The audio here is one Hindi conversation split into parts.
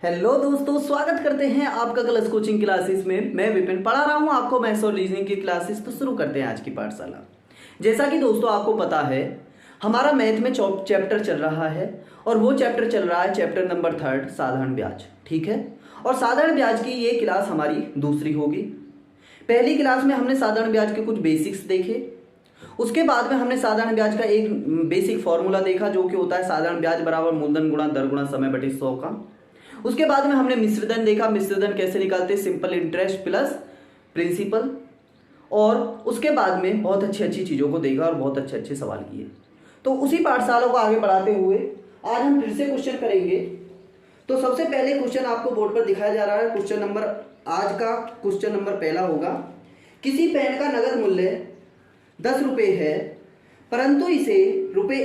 हेलो दोस्तों, स्वागत करते हैं आपका कलर्स कोचिंग क्लासेस में। मैं विपिन पढ़ा रहा हूं आपको मैथ्स और रीजनिंग की क्लासेस। तो शुरू करते हैं आज की पाठशाला। जैसा कि दोस्तों आपको पता है, हमारा मैथ में चैप्टर चल रहा है और वो चैप्टर चल रहा है चैप्टर नंबर 3 साधारण ब्याज। ठीक है, और साधारण ब्याज की ये क्लास हमारी दूसरी होगी। पहली क्लास में हमने साधारण ब्याज के कुछ बेसिक्स देखे, उसके बाद में हमने साधारण ब्याज का एक बेसिक फॉर्मूला देखा जो कि होता है साधारण ब्याज बराबर मूलधन गुणा दर गुणा समय बटे 100 का। उसके बाद में हमने मिश्रधन देखा, मिश्रधन कैसे निकालते, सिंपल इंटरेस्ट प्लस प्रिंसिपल। और उसके बाद में बहुत अच्छी अच्छी चीज़ों को देखा और बहुत अच्छे अच्छे सवाल किए। तो उसी पाठशाला को आगे बढ़ाते हुए आज हम फिर से क्वेश्चन करेंगे। तो सबसे पहले क्वेश्चन आपको बोर्ड पर दिखाया जा रहा है। आज का क्वेश्चन नंबर पहला होगा, किसी पेन का नगद मूल्य 10 रुपये है परंतु इसे ₹1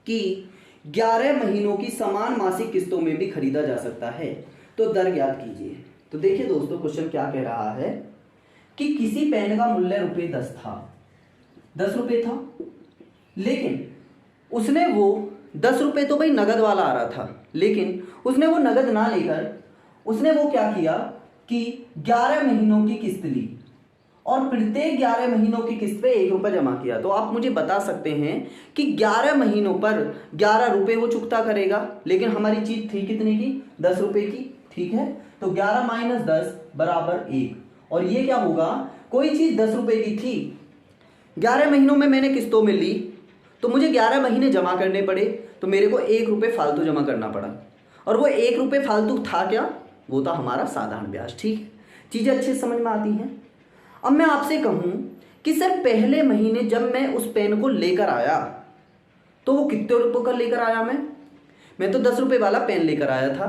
की 11 महीनों की समान मासिक किस्तों में भी खरीदा जा सकता है, तो दर ज्ञात कीजिए। तो देखिए दोस्तों, क्वेश्चन क्या कह रहा है कि किसी पेन का मूल्य ₹10 था, 10 रुपये था, लेकिन उसने वो 10 रुपये तो भाई नगद वाला आ रहा था, लेकिन उसने वो नगद ना लेकर उसने वो क्या किया कि 11 महीनों की किस्त ली और प्रत्येक 11 महीनों की किस्त पे ₹1 जमा किया। तो आप मुझे बता सकते हैं कि 11 महीनों पर 11 रुपये वो चुकता करेगा, लेकिन हमारी चीज थी कितने की, 10 रुपये की। ठीक है, तो 11 - 10 बराबर 1। और ये क्या होगा, कोई चीज 10 रुपये की थी, 11 महीनों में मैंने किस्तों में ली, तो मुझे 11 महीने जमा करने पड़े, तो मेरे को ₹1 फालतू जमा करना पड़ा। और वो ₹1 फालतू था क्या, वो था हमारा साधारण ब्याज। ठीक है, चीजें अच्छे से समझ में आती हैं। अब मैं आपसे कहूं कि सर पहले महीने जब मैं उस पेन को लेकर आया तो वो कितने रुपए का लेकर आया, मैं तो 10 रुपए वाला पेन लेकर आया था।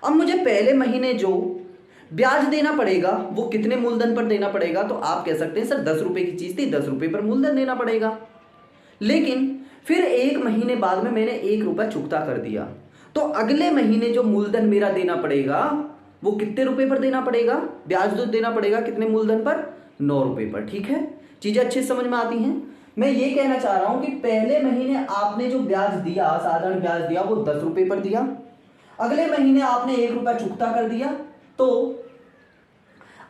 अब मुझे पहले महीने जो ब्याज देना पड़ेगा वो कितने मूलधन पर देना पड़ेगा, तो आप कह सकते हैं सर 10 रुपए की चीज थी, 10 रुपए पर मूलधन देना पड़ेगा। लेकिन फिर 1 महीने बाद में मैंने ₹1 चुकता कर दिया, तो अगले महीने जो मूलधन मेरा देना पड़ेगा वो कितने रुपए पर देना पड़ेगा, ब्याज जो देना पड़ेगा कितने मूलधन पर, ₹9 पर। ठीक है, चीजें अच्छे समझ में आती हैं। मैं ये कहना चाह रहा हूं कि पहले महीने आपने जो ब्याज दिया, साधारण ब्याज दिया, वो 10 रुपए पर दिया, अगले महीने आपने ₹1 चुकता कर दिया, तो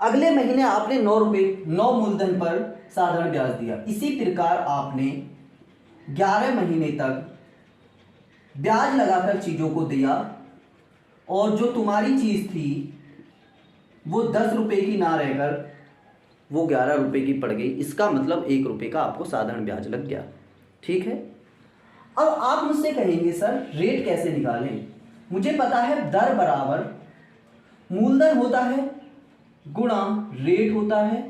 अगले महीने आपने ₹9 मूलधन पर साधारण ब्याज दिया। इसी प्रकार आपने 11 महीने तक ब्याज लगाकर चीजों को दिया और जो तुम्हारी चीज थी वो 10 रुपए की ना रहकर वो 11 रुपए की पड़ गई। इसका मतलब ₹1 का आपको साधारण ब्याज लग गया। ठीक है, अब आप मुझसे कहेंगे सर रेट कैसे निकालें। मुझे पता है दर बराबर मूलधन होता है गुणा रेट होता है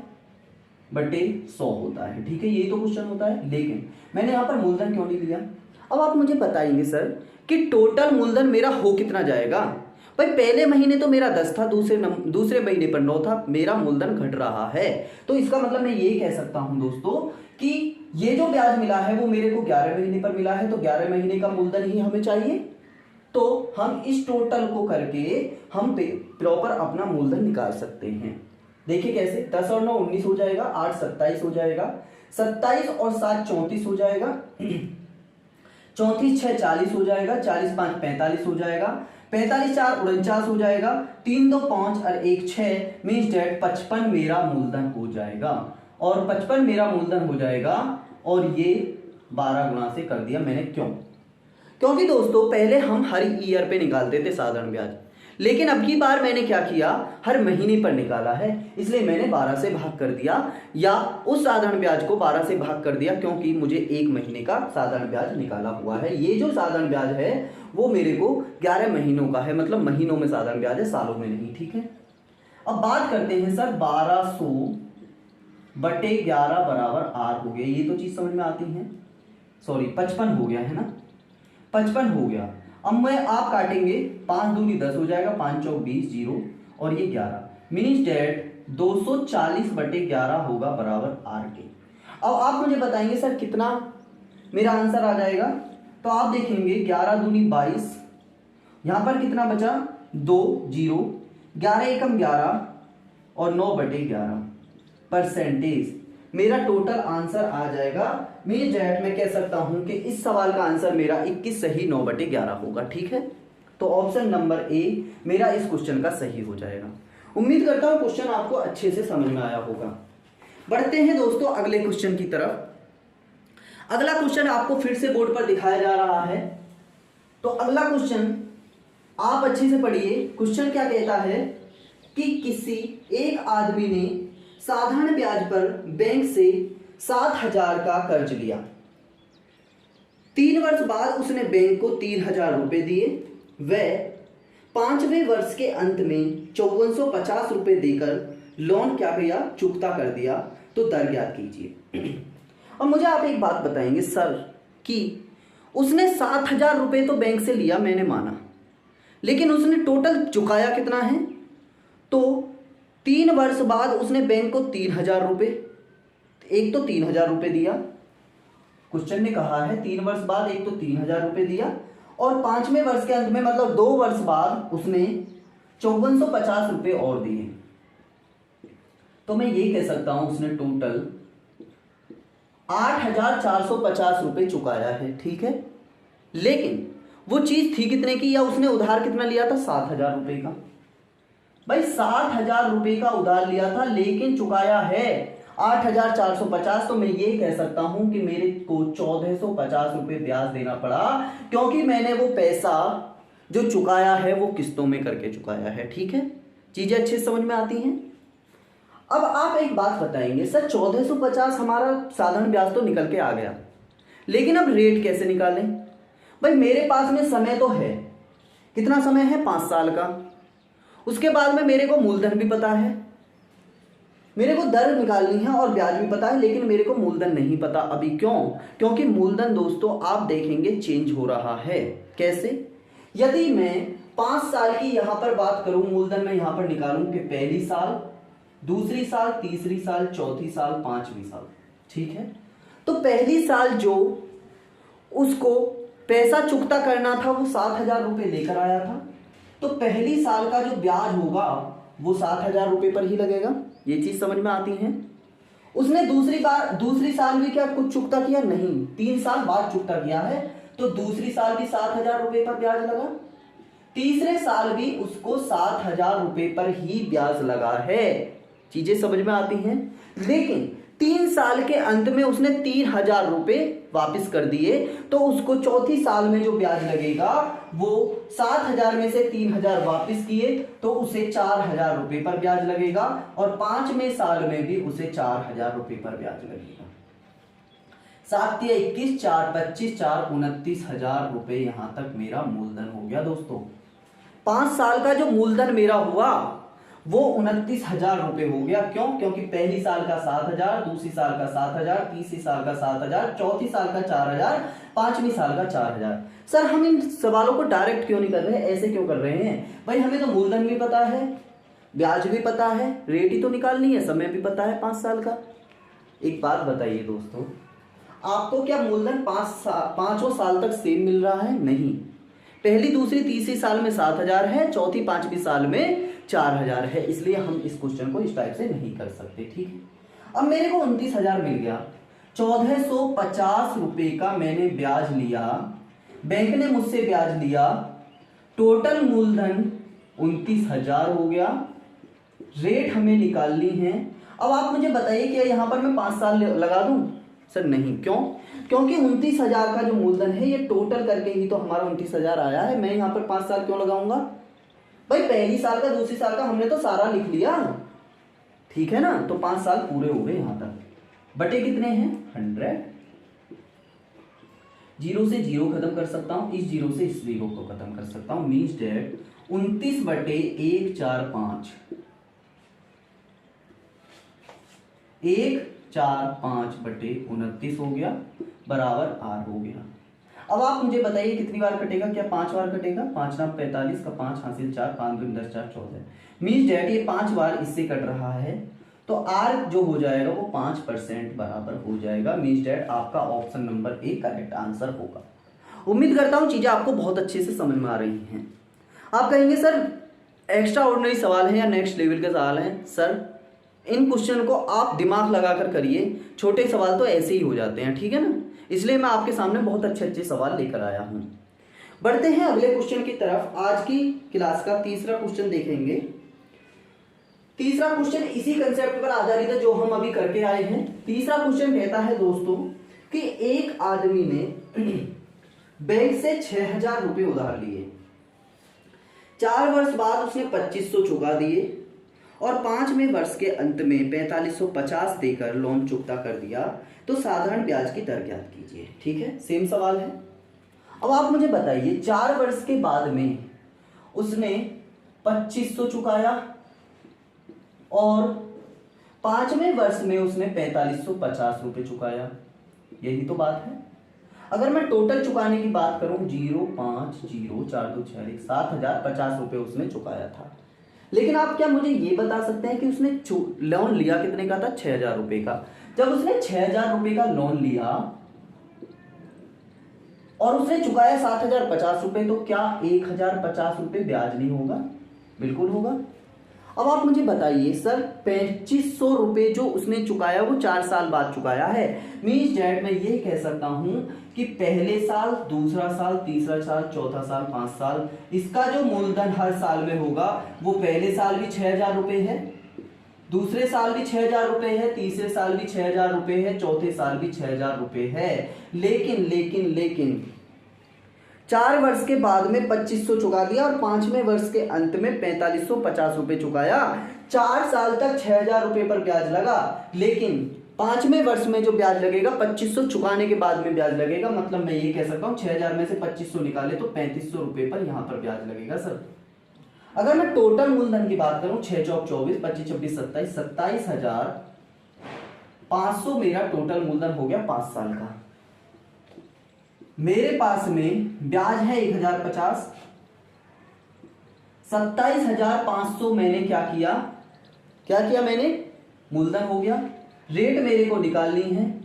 बटे 100 होता है। ठीक है, यही तो क्वेश्चन होता है, लेकिन मैंने यहां पर मूलधन क्यों नहीं लिया। अब आप मुझे बताएंगे सर कि टोटल मूलधन मेरा हो कितना जाएगा। भाई पहले महीने तो मेरा 10 था, दूसरे महीने पर 9 था, मेरा मूलधन घट रहा है। तो इसका मतलब मैं ये कह सकता हूं दोस्तों कि ये जो ब्याज मिला है वो मेरे को 11 महीने पर मिला है, तो 11 महीने का मूलधन ही हमें चाहिए। तो हम इस टोटल को करके हम प्रॉपर अपना मूलधन निकाल सकते हैं। देखिए कैसे, 10 और 9 19 हो जाएगा, 8 27 हो जाएगा, 27 और 7 34 हो जाएगा, 34 6 40 हो जाएगा, 40 5 45 हो जाएगा, 45 4 49 हो जाएगा, 3 2 5 और 1 6 मीन्स डेट 55 मेरा मूलधन हो जाएगा। और 55 मेरा मूलधन हो जाएगा और ये 12 गुणा से कर दिया मैंने। क्योंकि दोस्तों पहले हम हर ईयर पे निकालते थे साधारण ब्याज, लेकिन अब की बार मैंने क्या किया, हर महीने पर निकाला है, इसलिए मैंने 12 से भाग कर दिया, या उस साधारण ब्याज को 12 से भाग कर दिया, क्योंकि मुझे 1 महीने का साधारण ब्याज निकाला हुआ है। ये जो साधारण ब्याज है वो मेरे को 11 महीनों का है, मतलब महीनों में साधारण ब्याज है, सालों में नहीं। ठीक है, अब बात करते हैं सर 1200 बटे 11 बराबर R हो गया। ये तो चीज समझ में आती है, सॉरी 55 हो गया है ना, 55 हो गया। अब मैं आप काटेंगे, 5 दूनी 10 हो जाएगा, 5 चौक 20 0 और ये 11 मीन्स डेट 240 बटे 11 होगा बराबर R के। अब आप मुझे बताएंगे सर कितना मेरा आंसर आ जाएगा। तो आप देखेंगे 11 दूनी 22, यहां पर कितना बचा, 2 0, 11 एकम 11 और 9 बटे 11 परसेंटेज मेरा टोटल आंसर आ जाएगा। मीन्स डेट मैं कह सकता हूं कि इस सवाल का आंसर मेरा 21 सही 9 बटे 11 होगा। ठीक है, तो ऑप्शन नंबर ए मेरा इस क्वेश्चन का सही हो जाएगा। उम्मीद करता हूं क्वेश्चन आपको अच्छे से समझ में आया होगा। बढ़ते हैं दोस्तों अगले क्वेश्चन की तरफ। अगला क्वेश्चन आपको फिर से बोर्ड पर दिखाया जा रहा है, तो अगला क्वेश्चन आप अच्छे से पढ़िए। क्वेश्चन क्या कहता है कि किसी एक आदमी ने साधारण ब्याज पर बैंक से 7,000 का कर्ज लिया। 3 वर्ष बाद उसने बैंक को 3,000 रुपए दिए। वह 5वें वर्ष के अंत में 5450 रुपए देकर लोन क्या किया, चुकता कर दिया। तो दर ज्ञात कीजिए। और मुझे आप एक बात बताएंगे सर कि उसने 7,000 रुपए तो बैंक से लिया, मैंने माना, लेकिन उसने टोटल चुकाया कितना है? तो 3 वर्ष बाद उसने बैंक को 3,000 रुपए, एक तो 3,000 रुपए दिया, क्वेश्चन ने कहा है 3 वर्ष बाद एक तो 3,000 रुपए दिया, और 5वें वर्ष के अंत में मतलब 2 वर्ष बाद उसने 5450 रुपए और दिए। तो मैं ये कह सकता हूं उसने टोटल 8,450 रुपए चुकाया है, ठीक है। लेकिन वो चीज थी कितने की, या उसने उधार कितना लिया था? 7,000 रुपए का। भाई 7,000 रुपए का उधार लिया था लेकिन चुकाया है 8,450। तो मैं ये कह सकता हूं कि मेरे को 1,450 रुपए ब्याज देना पड़ा, क्योंकि मैंने वो पैसा जो चुकाया है वो किस्तों में करके चुकाया है, ठीक है। चीजें अच्छे समझ में आती हैं। अब आप एक बात बताएंगे सर 1,450 हमारा साधारण ब्याज तो निकल के आ गया, लेकिन अब रेट कैसे निकालें? भाई मेरे पास में समय तो है, कितना समय है? 5 साल का। उसके बाद में मेरे को मूलधन भी पता है, मेरे को दर निकालनी है और ब्याज भी पता है, लेकिन मेरे को मूलधन नहीं पता अभी। क्यों? क्योंकि मूलधन दोस्तों आप देखेंगे चेंज हो रहा है। कैसे? यदि मैं 5 साल की यहां पर बात करूं, मूलधन में यहां पर निकालूं कि पहली साल, दूसरी साल, तीसरी साल, चौथी साल, 5वीं साल, ठीक है। तो पहली साल जो उसको पैसा चुकता करना था वो 7,000 रुपए लेकर आया था, तो पहली साल का जो ब्याज होगा वो 7,000 रुपए पर ही लगेगा। ये चीज समझ में आती है। उसने दूसरी साल भी क्या कुछ चुकता किया? नहीं, 3 साल बाद चुकता किया है, तो दूसरी साल भी 7,000 रुपए पर ब्याज लगा। तीसरे साल भी उसको 7,000 रुपए पर ही ब्याज लगा है। चीजें समझ में आती हैं। लेकिन 3 साल के अंत में उसने 3,000 रुपए वापिस कर दिए, तो उसको चौथी साल में जो ब्याज लगेगा वो 7,000 में से 3,000 वापिस किए तो उसे 4,000 रुपए पर ब्याज लगेगा, और 5वें साल में भी उसे 4,000 रुपए पर ब्याज लगेगा। 7 या 21, 4 25, 4 29,000 रुपए यहां तक मेरा मूलधन हो गया दोस्तों। 5 साल का जो मूलधन मेरा हुआ वो 29,000 रुपए हो गया। क्यों? क्योंकि पहली साल का 7,000, दूसरी साल का 7,000, तीसरी साल का 7,000, चौथी साल का 4,000, 5वीं साल का 4,000। सर हम इन सवालों को डायरेक्ट क्यों नहीं कर रहे हैं, ऐसे क्यों कर रहे हैं? भाई हमें तो मूलधन भी पता है, ब्याज भी पता है, रेट ही तो निकालनी है, समय भी पता है 5 साल का। एक बात बताइए दोस्तों, आपको क्या मूलधन 5 साल तक सेम मिल रहा है? नहीं। पहली, दूसरी, तीसरी साल में 7,000 है, चौथी, 5वीं साल में 4,000 है, इसलिए हम इस क्वेश्चन को इस टाइप से नहीं कर सकते, ठीक है। अब मेरे को 29,000 मिल गया, 1,450 रुपए का मैंने ब्याज लिया, बैंक ने मुझसे ब्याज लिया, टोटल मूलधन 29,000 हो गया। रेट हमें निकालनी है। अब आप मुझे बताइए क्या यहां पर मैं 5 साल लगा दूं? सर नहीं। क्यों? क्योंकि 29,000 का जो मूलधन है ये टोटल करके ही तो हमारा 29,000 आया है। मैं यहां पर 5 साल क्यों लगाऊंगा? भाई पहली साल का, दूसरी साल का हमने तो सारा लिख लिया, ठीक है ना। तो 5 साल पूरे हो गए यहां तक। बटे कितने हैं? 100। 0 से 0 खत्म कर सकता हूं, इस 0 से इस 0 को खत्म कर सकता हूं। मीन्स डेट 29 बटे 145, 145 बटे 29 हो गया, बराबर आर हो गया। अब आप मुझे बताइए कितनी बार कटेगा? क्या 5 बार कटेगा? 5 9 45 का 5 हासिल 4, 5 2 10 4 14। मीन्स डेट ये 5 बार इससे कट रहा है, तो आर जो हो जाएगा वो 5% बराबर हो जाएगा। मीन्स डेट आपका option number A correct answer होगा। उम्मीद करता हूं चीजें आपको बहुत अच्छे से समझ में आ रही हैं। आप कहेंगे सर एक्स्ट्रा ऑर्डिनरी सवाल है या नेक्स्ट लेवल के सवाल हैं? सर इन क्वेश्चन को आप दिमाग लगाकर करिए, छोटे सवाल तो ऐसे ही हो जाते हैं, ठीक है ना। इसलिए मैं आपके सामने बहुत अच्छे अच्छे सवाल लेकर आया हूं। बढ़ते हैं अगले क्वेश्चन की तरफ। आज की क्लास का तीसरा क्वेश्चन देखेंगे। तीसरा क्वेश्चन इसी कंसेप्ट पर आधारित है जो हम अभी करके आए हैं। तीसरा क्वेश्चन कहता है दोस्तों कि एक आदमी ने बैंक से 6,000 रुपये उधार लिए, 4 वर्ष बाद उसने 2500 चुका दिए और 5वें वर्ष के अंत में 4550 देकर लोन चुकता कर दिया, तो साधारण ब्याज की दर ज्ञात कीजिए। ठीक है, सेम सवाल है। अब आप मुझे बताइए, 4 वर्ष के बाद में उसने 2500 चुकाया और 5वें वर्ष में उसने 4550 रुपये चुकाया, यही तो बात है। अगर मैं टोटल चुकाने की बात करूं 0 5 0 4 2 6 1 7,050 रुपये उसने चुकाया था। लेकिन आप क्या मुझे ये बता सकते हैं कि उसने लोन लिया कितने का था? 6,000 रुपये का। जब उसने 6,000 रुपये का लोन लिया और उसने चुकाया 7,050 रुपये, तो क्या 1,050 रुपये ब्याज नहीं होगा? बिल्कुल होगा। अब आप मुझे बताइए सर, 2500 रुपये जो उसने चुकाया वो 4 साल बाद चुकाया है। मीन्स डैट मैं ये कह सकता हूं कि पहले साल, दूसरा साल, तीसरा साल, चौथा साल, 5 साल, इसका जो मूलधन हर साल में होगा वो पहले साल भी 6,000 रुपये है, दूसरे साल भी 6,000 रुपये है, तीसरे साल भी 6,000 रुपये है, चौथे साल भी 6,000 रुपये है। लेकिन 4 वर्ष के बाद में 2500 चुका दिया और 5वें वर्ष के अंत में 4550 रुपये चुकाया। 4 साल तक 6,000 रुपये पर ब्याज लगा, लेकिन 5वें वर्ष में जो ब्याज लगेगा 2500 चुकाने के बाद में ब्याज लगेगा। मतलब मैं ये कह सकता हूँ 6,000 में से 2500 निकाले तो 3500 रुपये पर यहाँ पर ब्याज लगेगा सर। अगर मैं टोटल मूलधन की बात करूँ 6 चौक 24, 25 26 27, 27,500 मेरा टोटल मूलधन हो गया 5 साल का। मेरे पास में ब्याज है 1,050, 27,500 मैंने क्या किया मैंने मूलधन हो गया। रेट मेरे को निकालनी है,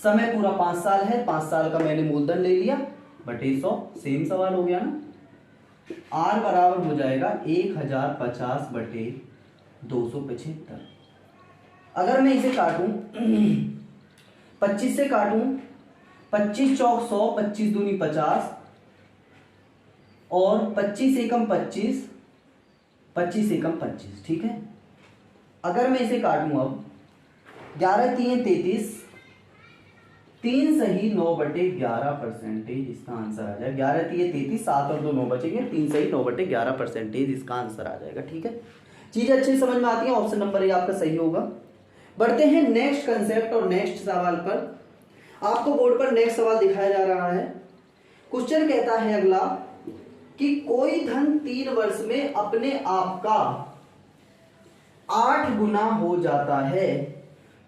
समय पूरा 5 साल है, 5 साल का मैंने मूलधन ले लिया बटे 100। सेम सवाल हो गया ना। आर बराबर हो जाएगा 1,050 बटे 275। अगर मैं इसे काटूं 25 से काटूं, 25 चौक 100, 25 दूनी 50 और 25 एकम 25, 25 एकम 25। ठीक है, अगर मैं इसे काटूं अब 11 3 33, 3 सही 9/11%, इसका आंसर आ जाएगा 11 3 33, 7 और 2 9 बचेंगे, 3 सही 9/11%, इसका आंसर आ जाएगा। ठीक है, चीजें अच्छी समझ में आती हैं। ऑप्शन नंबर ए आपका सही होगा। बढ़ते हैं नेक्स्ट कंसेप्ट और नेक्स्ट सवाल पर। आपको बोर्ड पर नेक्स्ट सवाल दिखाया जा रहा है। क्वेश्चन कहता है अगला कि कोई धन 3 वर्ष में अपने आप का 8 गुना हो जाता है,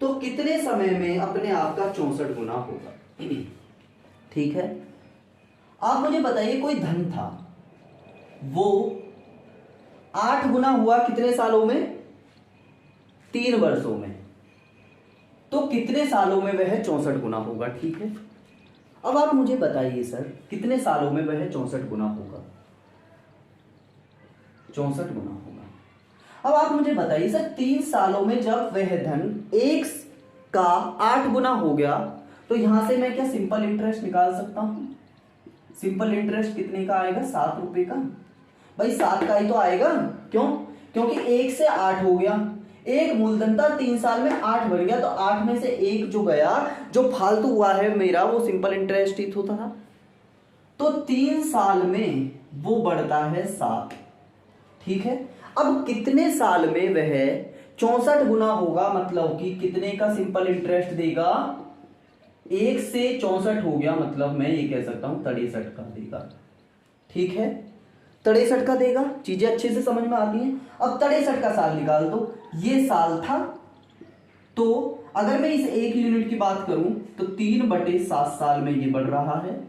तो कितने समय में अपने आप का 64 गुना होगा? ठीक है, आप मुझे बताइए, कोई धन था वो 8 गुना हुआ कितने सालों में? 3 वर्षों में, तो कितने सालों में वह 64 गुना होगा? ठीक है, अब आप मुझे बताइए सर, कितने सालों में वह 64 गुना होगा? 64 गुना होगा। अब आप मुझे बताइए सर, 3 सालों में जब वह धन 1 का 8 गुना हो गया, तो यहां से मैं क्या सिंपल इंटरेस्ट निकाल सकता हूं? सिंपल इंटरेस्ट कितने का आएगा? 7 रुपए का। भाई 7 का ही तो आएगा, क्यों? क्योंकि 1 से 8 हो गया, एक मूलधन था, 3 साल में 8 बन गया, तो 8 में से 1 जो गया, जो फालतू हुआ है मेरा, वो सिंपल इंटरेस्ट ही होता था। तो 3 साल में वो बढ़ता है 7। ठीक है, अब कितने साल में वह 64 गुना होगा? मतलब कि कितने का सिंपल इंटरेस्ट देगा? 1 से 64 हो गया, मतलब मैं ये कह सकता हूं 63 का देगा। ठीक है, 63 का देगा। चीजें अच्छे से समझ में आती हैं। अब 63 का साल निकाल दो, ये साल था, तो अगर मैं इस 1 यूनिट की बात करूं तो 3/7 साल में ये बढ़ रहा है।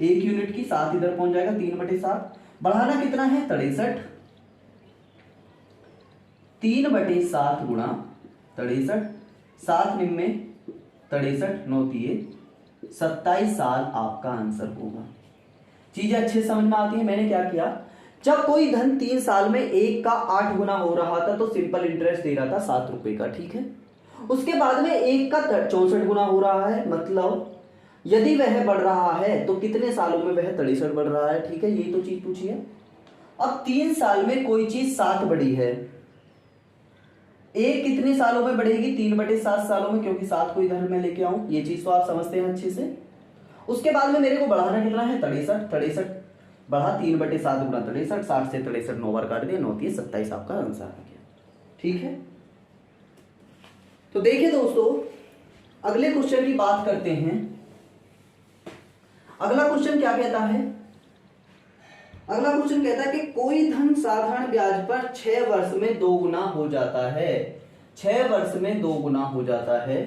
1 यूनिट की 7 इधर पहुंच जाएगा, 3/7 बढ़ाना कितना है? 63। 3/7 गुणा 63, 7 निम्न 63, 9 3 27 साल आपका आंसर होगा। चीजें अच्छे समझ में आती है। मैंने क्या किया, जब कोई धन 3 साल में 1 का 8 गुना हो रहा था, तो सिंपल इंटरेस्ट दे रहा था 7 रुपए का। ठीक है, उसके बाद में 1 का 64 गुना हो रहा है, मतलब यदि वह बढ़ रहा है तो कितने सालों में वह 63 बढ़ रहा है। ठीक है, यही तो चीज पूछी है। अब 3 साल में कोई चीज 7 बढ़ी है, एक कितने सालों में बढ़ेगी, 3/7 सालों में, क्योंकि 7 को इधर मैं लेके आऊं, ये चीज तो आप समझते हैं अच्छे से। उसके बाद में मेरे को बढ़ाना कितना है, 63 बढ़ा 3/7 गुना 63, 60 से 63 9 बार काट दिया, 9 3 27 आपका आंसर आ गया। ठीक है, तो देखिए दोस्तों अगले क्वेश्चन की बात करते हैं। अगला क्वेश्चन क्या कहता है, अगला क्वेश्चन कहता है कि कोई धन साधारण ब्याज पर 6 वर्ष में 2 गुना हो जाता है। 6 वर्ष में 2 गुना हो जाता है,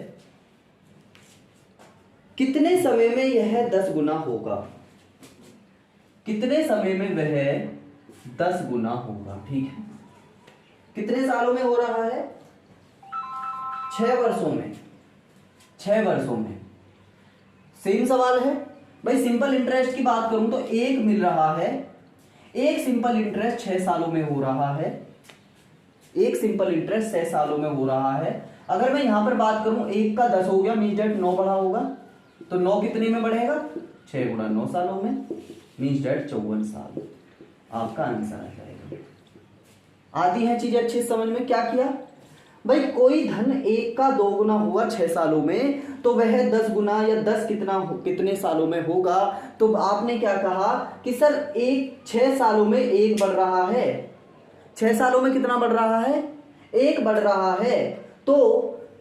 कितने समय में यह 10 गुना होगा, कितने समय में वह 10 गुना होगा। ठीक है, कितने सालों में हो रहा है, 6 वर्षों में, 6 वर्षों में। सेम सवाल है भाई। सिंपल इंटरेस्ट की बात करूं तो एक मिल रहा है, एक सिंपल इंटरेस्ट 6 सालों में हो रहा है, एक सिंपल इंटरेस्ट 6 सालों में हो रहा है। अगर मैं यहां पर बात करूं, एक का 10 हो गया, मीन्स डेट 9 बढ़ा होगा, तो 9 कितने में बढ़ेगा, 6 गुणा 9 सालों में, मीन्स डेट 54 साल आपका आंसर आ जाएगा। आती है चीजें अच्छे समझ में। क्या किया भाई, कोई धन 1 का 2 गुना हुआ 6 सालों में, तो वह 10 गुना या 10 कितने सालों में होगा। तो आपने क्या कहा कि सर 6 सालों में 1 बढ़ रहा है, 6 सालों में कितना बढ़ रहा है, 1 बढ़ रहा है, तो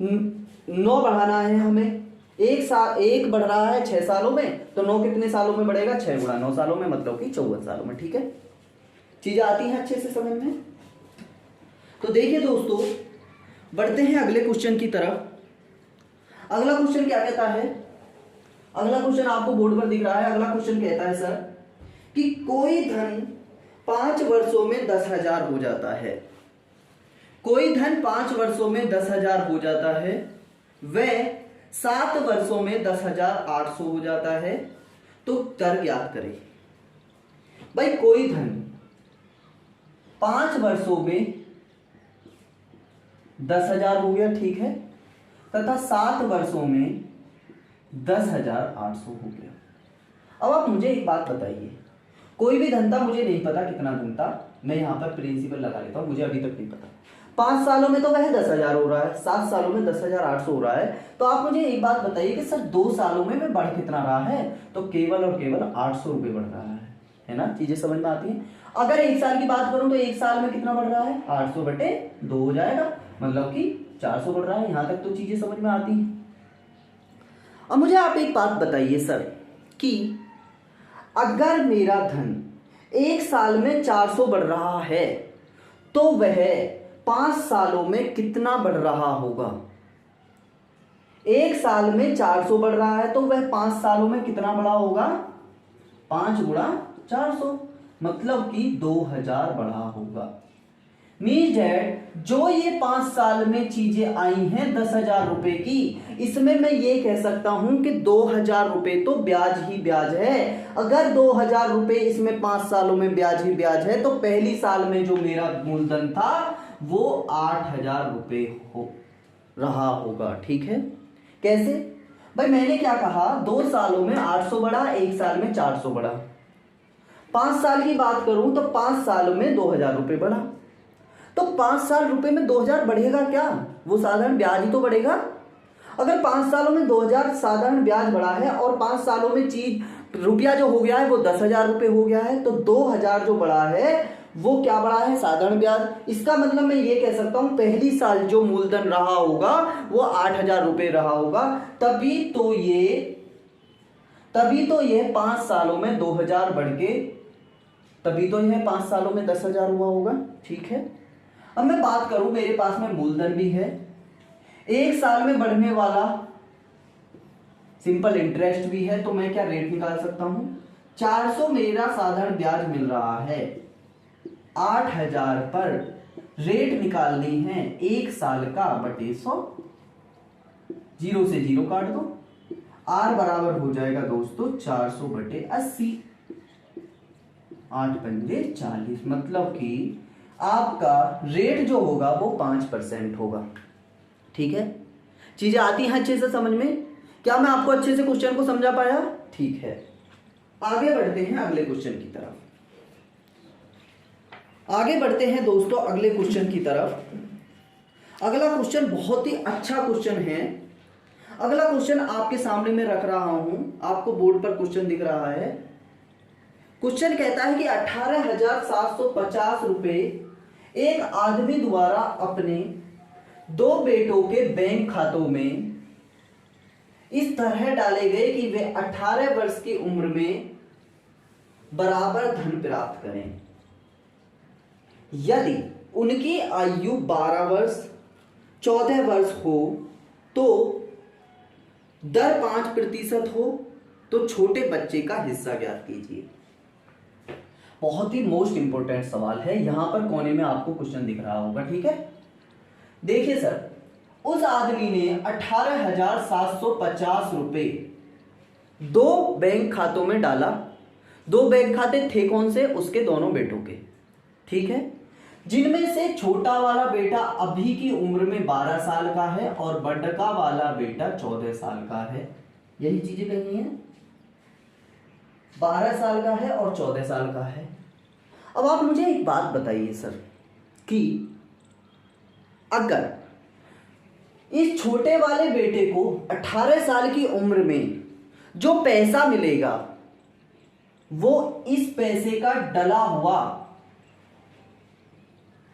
9 बढ़ाना है हमें। 1 बढ़ रहा है 6 सालों में, तो 9 कितने सालों में बढ़ेगा, 6 गुणा 9 सालों में, मतलब कि 54 सालों में। ठीक है, चीजें आती हैं अच्छे से समझ में। तो देखिए दोस्तों बढ़ते हैं अगले क्वेश्चन की तरफ। अगला क्वेश्चन क्या कहता है, अगला क्वेश्चन आपको बोर्ड पर दिख रहा है। अगला क्वेश्चन कहता है सर कि कोई धन 5 वर्षों में 10,000 हो जाता है, कोई धन 5 वर्षों में 10,000 हो जाता है, वह 7 वर्षों में 10,800 हो जाता है, तो तर्क याद करें। भाई कोई धन 5 वर्षों में 10,000 हो गया, ठीक है, तथा 7 वर्षों में 10,800 हो गया। अब आप मुझे एक बात बताइए, कोई भी धन था, मुझे नहीं पता कितना धन था, मैं यहां पर प्रिंसिपल लगा लेता हूं, मुझे अभी तक नहीं पता। 5 सालों में तो वह 10,000 हो रहा है, 7 सालों में 10,800 हो रहा है, तो आप मुझे एक बात बताइए कि सर 2 सालों में वह बढ़ कितना रहा है, तो केवल और केवल 800 रुपये बढ़ रहा है ना। चीजें समझ में आती हैं। अगर 1 साल की बात करूं तो 1 साल में कितना बढ़ रहा है, 800/2 हो जाएगा, मतलब कि 400 बढ़ रहा है। यहां तक तो चीजें समझ में आती हैं। अब मुझे आप एक बात बताइए सर कि अगर मेरा धन 1 साल में 400 बढ़ रहा है, तो वह 5 सालों में कितना बढ़ रहा होगा। 1 साल में 400 बढ़ रहा है, तो वह 5 सालों में कितना बढ़ा होगा, 5 गुणा 400, मतलब कि 2000 बढ़ा होगा। मीन्स डैट जो ये 5 साल में चीजें आई हैं 10,000 रुपए की, इसमें मैं ये कह सकता हूं कि 2000 रुपए तो ब्याज ही ब्याज है। अगर 2000 रुपए इसमें 5 सालों में ब्याज ही ब्याज है, तो पहली साल में जो मेरा मूलधन था वो 8,000 रुपए हो रहा होगा। ठीक है, कैसे भाई, मैंने क्या कहा, 2 सालों में 800 बढ़ा, 1 साल में 400 बढ़ा। 5 साल की बात करूं तो 5 सालों में 2000 रुपए बढ़ा, तो 5 साल रुपए में 2000 बढ़ेगा क्या, वो साधारण ब्याज ही तो बढ़ेगा। अगर 5 सालों में 2000 साधारण ब्याज बढ़ा है और 5 सालों में चीज रुपया जो हो गया है वो 10,000 रुपए हो गया है, तो 2000 जो बढ़ा है वो क्या बढ़ा है, साधारण ब्याज। इसका मतलब मैं ये कह सकता हूं पहली साल जो मूलधन रहा होगा वो 8,000 रुपए रहा होगा, तभी तो ये 5 सालों में 2000 बढ़ के, तभी तो यह 5 सालों में 10,000 हुआ होगा। ठीक है, अब मैं बात करूं, मेरे पास में मूलधन भी है, 1 साल में बढ़ने वाला सिंपल इंटरेस्ट भी है, तो मैं क्या रेट निकाल सकता हूं, 400 मेरा साधारण ब्याज मिल रहा है, 8,000 पर रेट निकालनी है 1 साल का बटे 100, 0 से 0 काट दो, आर बराबर हो जाएगा दोस्तों 400/80, 8 पंजे 40, मतलब कि आपका रेट जो होगा वो 5% होगा। ठीक है, चीजें आती हैं अच्छे से समझ में। क्या मैं आपको अच्छे से क्वेश्चन को समझा पाया? ठीक है, आगे बढ़ते हैं अगले क्वेश्चन की तरफ। आगे बढ़ते हैं दोस्तों अगले क्वेश्चन की तरफ। अगला क्वेश्चन बहुत ही अच्छा क्वेश्चन है। अगला क्वेश्चन आपके सामने मैं रख रहा हूं, आपको बोर्ड पर क्वेश्चन दिख रहा है। क्वेश्चन कहता है कि 18,750 रुपए एक आदमी द्वारा अपने 2 बेटों के बैंक खातों में इस तरह डाले गए कि वे 18 वर्ष की उम्र में बराबर धन प्राप्त करें। यदि उनकी आयु 12 वर्ष 14 वर्ष हो तो दर 5% हो, तो छोटे बच्चे का हिस्सा ज्ञात कीजिए। बहुत ही मोस्ट इंपोर्टेंट सवाल है, यहां पर कोने में आपको क्वेश्चन दिख रहा होगा। ठीक है, देखिए सर, उस आदमी ने 18,750 रुपए 2 बैंक खातों में डाला। 2 बैंक खाते थे कौन से? उसके दोनों बेटों के। ठीक है, जिनमें से छोटा वाला बेटा अभी की उम्र में 12 साल का है और बड़का वाला बेटा 14 साल का है। यही चीजें कही हैं, 12 साल का है और 14 साल का है। अब आप मुझे एक बात बताइए सर, कि अगर इस छोटे वाले बेटे को 18 साल की उम्र में जो पैसा मिलेगा वो इस पैसे का डला हुआ,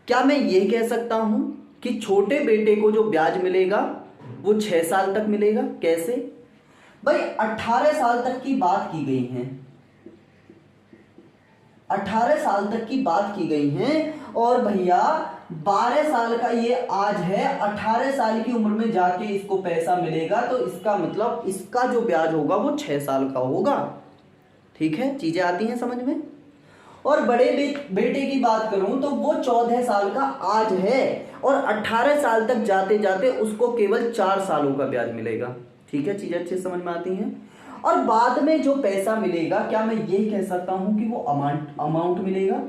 क्या मैं ये कह सकता हूं कि छोटे बेटे को जो ब्याज मिलेगा वो 6 साल तक मिलेगा? कैसे भाई? 18 साल तक की बात की गई है, 18 साल तक की बात की गई है, और भैया 12 साल का ये आज है, 18 साल की उम्र में जाके इसको पैसा मिलेगा, तो इसका मतलब इसका जो ब्याज होगा वो 6 साल का होगा। ठीक है, चीजें आती हैं समझ में। और बड़े बेटे की बात करूं तो वो 14 साल का आज है और 18 साल तक जाते जाते उसको केवल 4 सालों का ब्याज मिलेगा। ठीक है, चीजें अच्छे समझ में आती हैं। और बाद में जो पैसा मिलेगा, क्या मैं ये कह सकता हूं कि वो अमाउंट मिलेगा?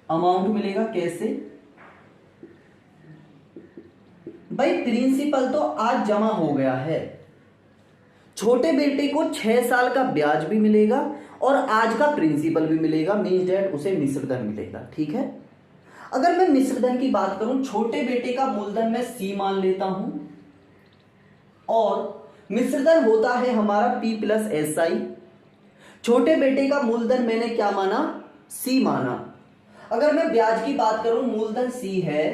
अमाउंट मिलेगा कैसे भाई? प्रिंसिपल तो आज जमा हो गया है, छोटे बेटे को 6 साल का ब्याज भी मिलेगा और आज का प्रिंसिपल भी मिलेगा, मींस दैट उसे मिश्रधन मिलेगा। ठीक है, अगर मैं मिश्रधन की बात करूं, छोटे बेटे का मूलधन मैं C मान लेता हूं और मिश्रधन होता है हमारा P + SI। छोटे बेटे का मूलधन मैंने क्या माना? C माना। अगर मैं ब्याज की बात करूं, मूलधन C है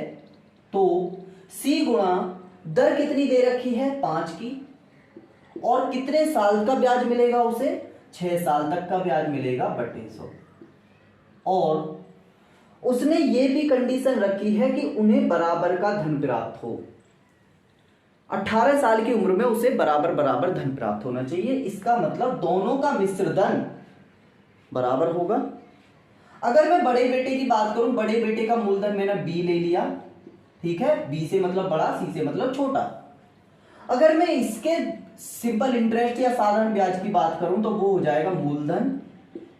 तो C गुणा दर कितनी दे रखी है? 5 की, और कितने साल का ब्याज मिलेगा उसे? 6 साल तक का ब्याज मिलेगा बटे 100। और उसने ये भी कंडीशन रखी है कि उन्हें बराबर का धन प्राप्त हो। 18 साल की उम्र में उसे बराबर बराबर धन प्राप्त होना चाहिए। इसका मतलब दोनों का मिश्रधन बराबर होगा। अगर मैं बड़े बेटे की बात करूं, बड़े बेटे का मूलधन मैंने B ले लिया। ठीक है, B से मतलब बड़ा, C से मतलब छोटा। अगर मैं इसके सिंपल इंटरेस्ट या साधारण ब्याज की बात करूं तो वो हो जाएगा मूलधन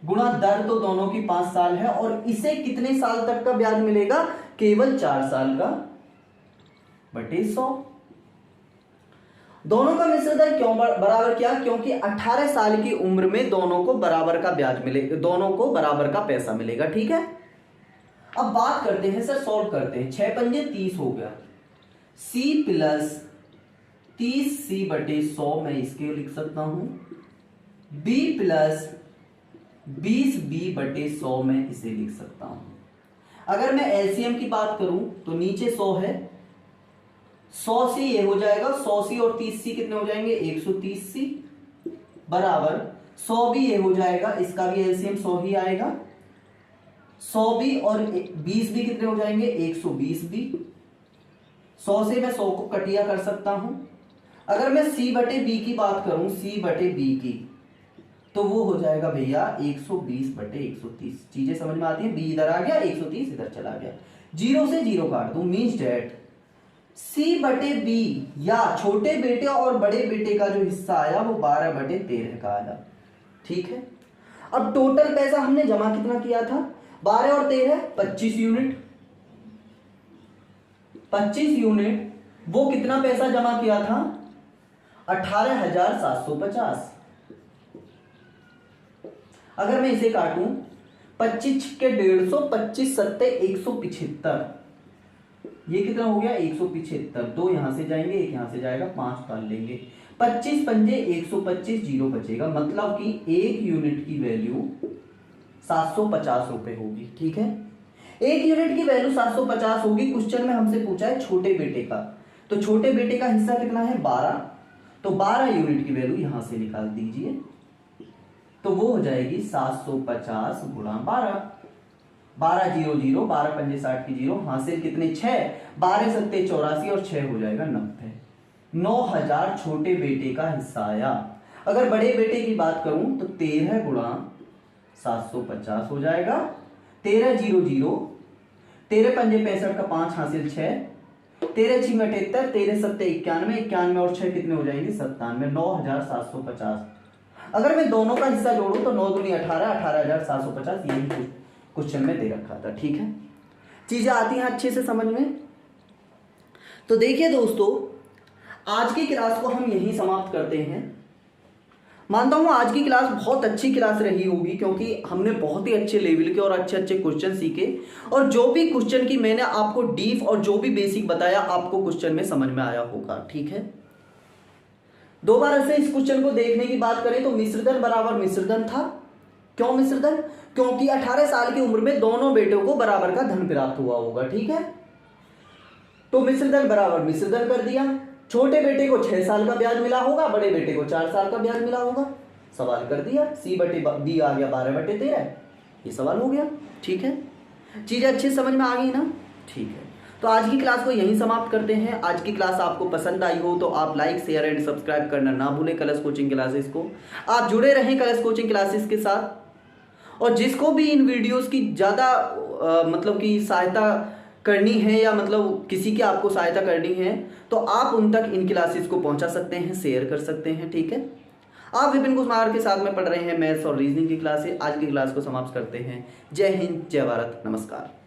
गुणा दर, तो दोनों की 5 साल है, और इसे कितने साल तक का ब्याज मिलेगा? केवल 4 साल का बटे 100। दोनों का मिश्रधन क्यों बराबर किया? क्योंकि 18 साल की उम्र में दोनों को बराबर का ब्याज मिलेगा, दोनों को बराबर का पैसा मिलेगा। ठीक है, अब बात करते हैं सर, सॉल्व करते हैं। 6 पंजे 30 हो गया, C + 30C बटे 100 मैं इसके लिख सकता हूं, B + 20B बटे 100 मैं इसे लिख सकता हूं। अगर मैं एलसीएम की बात करूं तो नीचे 100 है, 100C ये हो जाएगा, 100C और 30C कितने हो जाएंगे? 130C बराबर 100 भी ये हो जाएगा, इसका भी एलसीएम 100 ही आएगा। 100 भी और 20 भी कितने हो जाएंगे? 120 भी। 100 से मैं 100 को कटिया कर सकता हूं। अगर मैं C बटे B की बात करूं, C बटे B की, तो वो हो जाएगा भैया 120 बटे 130। चीजें समझ में आती है? B इधर आ गया, 130 इधर चला गया, 0 से 0 काट दूं, मींस डेट C बटे B या छोटे बेटे और बड़े बेटे का जो हिस्सा आया वो 12 बटे 13 का आया। ठीक है, अब टोटल पैसा हमने जमा कितना किया था? 12 और 13 25 यूनिट। 25 यूनिट वो कितना पैसा जमा किया था? 18,750। अगर मैं इसे काटूं 25 के 150, 25 सत्ते 175, ये कितना हो गया 175। दो यहां से जाएंगे, एक यहां से जाएगा, 5 उतार लेंगे, 25 पंजे 125, जीरो बचेगा। मतलब कि एक यूनिट की वैल्यू 750 रुपए होगी। ठीक है, एक यूनिट की वैल्यू 750 होगी। क्वेश्चन में हमसे पूछा है छोटे बेटे का, तो छोटे बेटे का हिस्सा कितना है 12, तो 12 यूनिट की वैल्यू यहां से निकाल दीजिए, तो वो हो जाएगी 750 गुणा 12, 12 0 0, 12 पंजे 60 की जीरो, हासिल कितने 6, 12 सत्ते 84 और 6 हो जाएगा 90। 9000 छोटे बेटे का हिस्सा आया। अगर बड़े बेटे की बात करूं तो 13 गुणा 750 हो जाएगा, 13 0 0, 13 पंजे 65 का 5 हासिल 6, 13 छिंग 78, 13 सत्ते 91, 91 और 6 कितने हो जाएंगे 97, 9750। अगर मैं दोनों का हिस्सा जोड़ूं तो 9 दूनी 18, 18,750, यही क्वेश्चन में दे रखा था। ठीक है, चीजें आती हैं अच्छे से समझ में। तो देखिए दोस्तों, आज की क्लास को हम यहीं समाप्त करते हैं। मानता हूं आज की क्लास बहुत अच्छी क्लास रही होगी, क्योंकि हमने बहुत ही अच्छे लेवल के और अच्छे अच्छे क्वेश्चन सीखे, और जो भी क्वेश्चन की मैंने आपको डीप और जो भी बेसिक बताया आपको क्वेश्चन में समझ में आया होगा। ठीक है, दोबारा से इस क्वेश्चन को देखने की बात करें तो मिश्रधन बराबर मिश्रधन था। क्यों मिश्रधन? क्योंकि 18 साल की उम्र में दोनों बेटों को बराबर का धन प्राप्त हुआ होगा। ठीक है, तो मिश्रधन बराबर मिश्रधन कर दिया। छोटे बेटे को 6 साल का ब्याज मिला होगा, बड़े बेटे को 4 साल का ब्याज मिला होगा। सवाल कर दिया, सी बटे डी आ गया 12/13, ये सवाल हो गया। ठीक है, चीजें अच्छी समझ में आ गई ना? ठीक है, तो आज की क्लास को यहीं समाप्त करते हैं। आज की क्लास आपको पसंद आई हो तो आप लाइक शेयर एंड सब्सक्राइब करना ना भूलें कलश कोचिंग क्लासेस को। आप जुड़े रहें कलश कोचिंग क्लासेस के साथ, और जिसको भी इन वीडियोस की ज़्यादा मतलब कि सहायता करनी है, या मतलब किसी की आपको सहायता करनी है, तो आप उन तक इन क्लासेस को पहुंचा सकते हैं, शेयर कर सकते हैं। ठीक है, आप विपिन कुमार के साथ में पढ़ रहे हैं मैथ्स और रीजनिंग की क्लास है। आज की क्लास को समाप्त करते हैं। जय हिंद, जय भारत, नमस्कार।